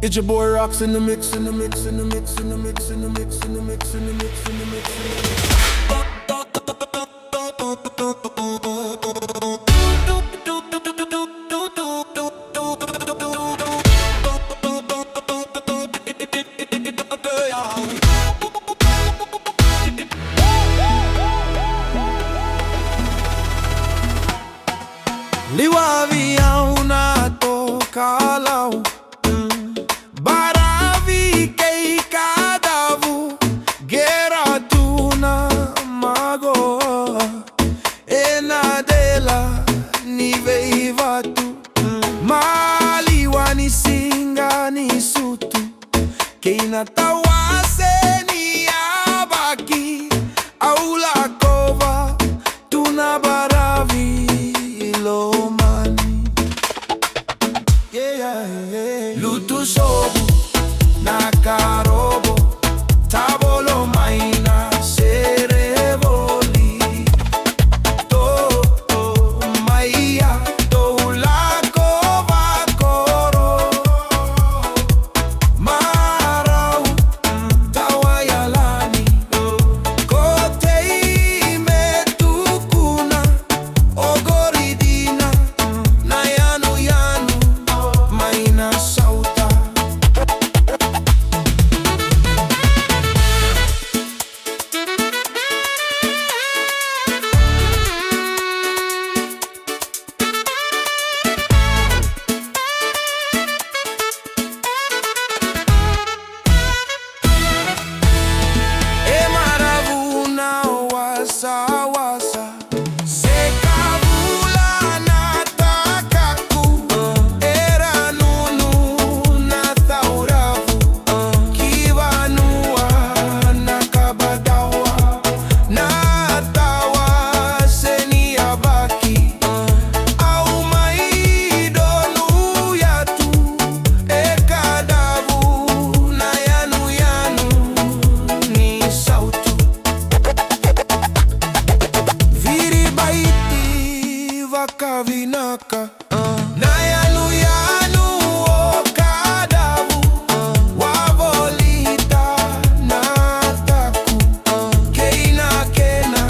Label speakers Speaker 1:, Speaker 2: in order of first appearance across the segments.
Speaker 1: It's your boy Rocks in the mix, in the mix, in the mix, in the mix, in the mix, in the mix, in the mix, in the mix, in the mix. Liwavi Au Na Tokalau, baravi kei kadavu, gera tuna mago, ena dela ni veivatu, maliwani singa ni sutu, keina tawase ni abaki, aula kova tuna baravi lutu sobu na karobo tabolo maina serevoli to maia to lako vakoro marau tawayalani kotei metukuna ogoridina na yanu yanu maina sauta e maravuna wasa wasa sekavula na takaku era nunu na tauravu kivanua na kabadawa na tawa seni abaki au maidonu yatu ekadavu na yanu yanu ni sautu viribaiti vakavinaka na yanu yanu okadavu wavolita na taku keina kena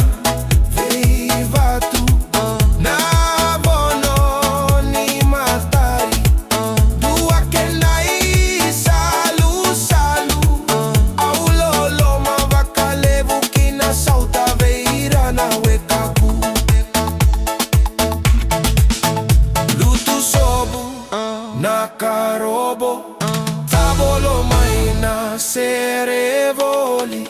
Speaker 1: veivatu na bono ni matari dua kenai salu salu auloloma vakalevu kina sauta veira na wekaku lutu sobu na karobo tabolo maina serevoli